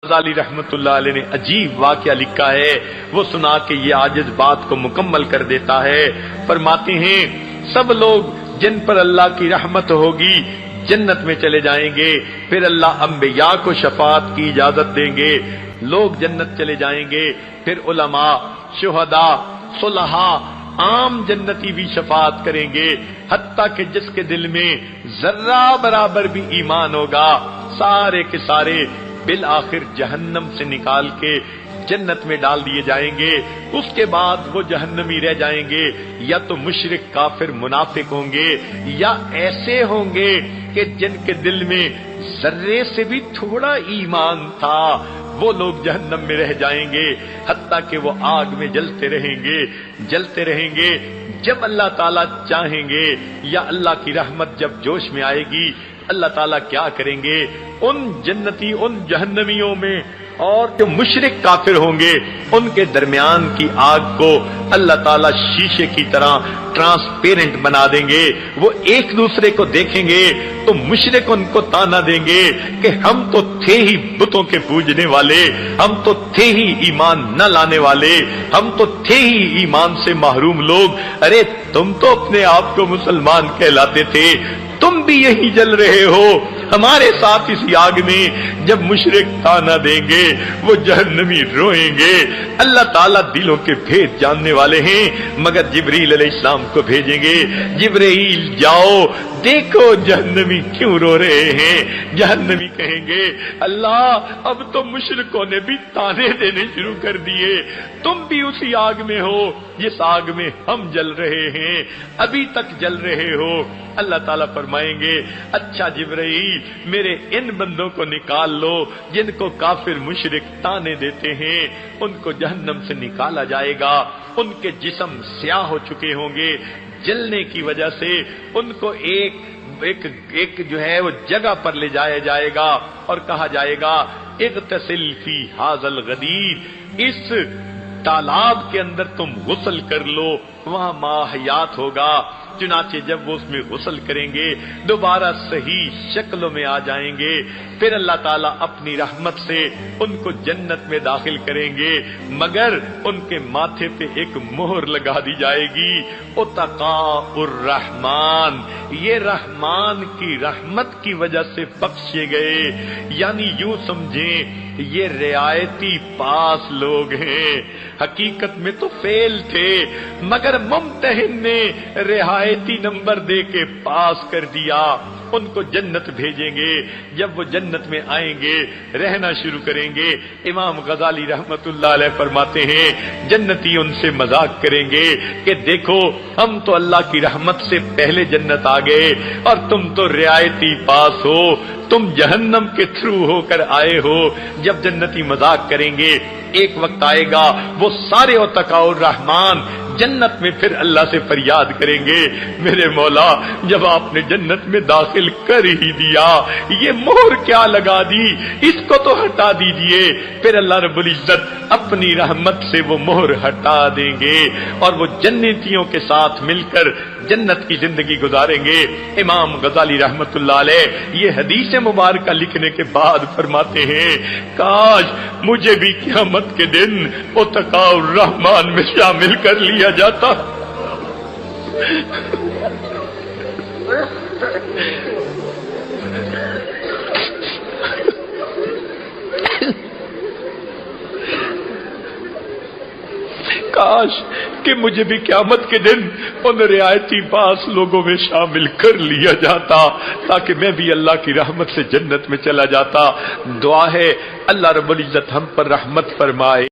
غزالی رحمت اللہ علیہ نے عجیب واقعہ لکھا ہے، وہ سنا کے یہ عاجز بات کو مکمل کر دیتا ہے۔ فرماتے ہیں سب لوگ جن پر اللہ کی رحمت ہوگی جنت میں چلے جائیں گے، پھر اللہ انبیاء کو شفاعت کی اجازت دیں گے، لوگ جنت چلے جائیں گے، پھر علماء، شہداء، صلحاء، عام جنتی بھی شفاعت کریں گے، حتیٰ کہ جس کے دل میں ذرہ برابر بھی ایمان ہوگا سارے کے سارے بالآخر جہنم سے نکال کے جنت میں ڈال دیے جائیں گے۔ اس کے بعد وہ جہنمی رہ جائیں گے، یا تو مشرک کافر منافق ہوں گے، یا ایسے ہوں گے کہ جن کے دل میں ذرے سے بھی تھوڑا ایمان تھا، وہ لوگ جہنم میں رہ جائیں گے، حتیٰ کہ وہ آگ میں جلتے رہیں گے۔ جب اللہ تعالیٰ چاہیں گے یا اللہ کی رحمت جب جوش میں آئے گی، اللہ تعالیٰ کیا کریں گے، ان جہنمیوں میں اور جو مشرک کافر ہوں گے ان کے درمیان کی آگ کو اللہ تعالیٰ شیشے کی طرح ٹرانسپیرنٹ بنا دیں گے، وہ ایک دوسرے کو دیکھیں گے تو مشرک ان کو تانا دیں گے کہ ہم تو تھے ہی بتوں کے پوجنے والے، ہم تو تھے ہی ایمان نہ لانے والے، ہم تو تھے ہی ایمان سے محروم لوگ، ارے تم تو اپنے آپ کو مسلمان کہلاتے تھے، تم بھی یہی جل رہے ہو ہمارے ساتھ اسی آگ میں۔ جب مشرک تانا دیں گے وہ جہنمی روئیں گے۔ اللہ تعالیٰ دلوں کے بھید جاننے والے ہیں، مگر جبریل علیہ السلام کو بھیجیں گے، جبریل جاؤ دیکھو جہنمی کیوں رو رہے ہیں۔ جہنمی کہیں گے اللہ اب تو مشرکوں نے بھی تانے دینے شروع کر دیے، تم بھی اسی آگ میں ہو جس آگ میں ہم جل رہے ہیں، ابھی تک جل رہے ہو۔ اللہ تعالیٰ فرمائیں گے اچھا جبرائیل میرے ان بندوں کو نکال لو جن کو کافر مشرک تانے دیتے ہیں، ان کو جہنم سے نکالا جائے گا، ان کے جسم سیاہ ہو چکے ہوں گے جلنے کی وجہ سے، ان کو ایک جو ہے وہ جگہ پر لے جایا جائے گا اور کہا جائے گا اغتسل فی ھذا الغدیر، اس تالاب کے اندر تم غسل کر لو، وہاں ماء حیات ہوگا۔ چنانچہ جب وہ اس میں غسل کریں گے دوبارہ صحیح شکلوں میں آ جائیں گے، پھر اللہ تعالیٰ اپنی رحمت سے ان کو جنت میں داخل کریں گے، مگر ان کے ماتھے پہ ایک مہر لگا دی جائے گی، اتقاء الرحمن، یہ رحمان کی رحمت کی وجہ سے بخشے گئے، یعنی یوں سمجھیں یہ رعایتی پاس لوگ ہیں، حقیقت میں تو فیل تھے مگر ممتحن نے رعایتی نمبر دے کے پاس کر دیا۔ ان کو جنت بھیجیں گے، جب وہ جنت میں آئیں گے رہنا شروع کریں گے۔ امام غزالی رحمت اللہ علیہ فرماتے ہیں جنتی ان سے مذاق کریں گے کہ دیکھو ہم تو اللہ کی رحمت سے پہلے جنت آ گئے اور تم تو رعایتی پاس ہو، تم جہنم کے تھرو ہو کر آئے ہو۔ جب جنتی مذاق کریں گے ایک وقت آئے گا وہ سارے اتقاء الرحمن جنت میں پھر اللہ سے فریاد کریں گے میرے مولا جب آپ نے جنت میں داخل کر ہی دیا یہ مہر کیا لگا دی، اس کو تو ہٹا دیجئے۔ پھر اللہ رب العزت اپنی رحمت سے وہ مہر ہٹا دیں گے اور وہ جنتیوں کے ساتھ مل کر جنت کی زندگی گزاریں گے۔ امام غزالی رحمت اللہ علیہ یہ حدیث مبارکہ لکھنے کے بعد فرماتے ہیں کاش مجھے بھی قیامت کے دن اتقاء الرحمن میں شامل کر لیا جاتا۔ کاش کہ مجھے بھی قیامت کے دن ان رعایتی پاس لوگوں میں شامل کر لیا جاتا تاکہ میں بھی اللہ کی رحمت سے جنت میں چلا جاتا۔ دعا ہے اللہ رب العزت ہم پر رحمت فرمائے۔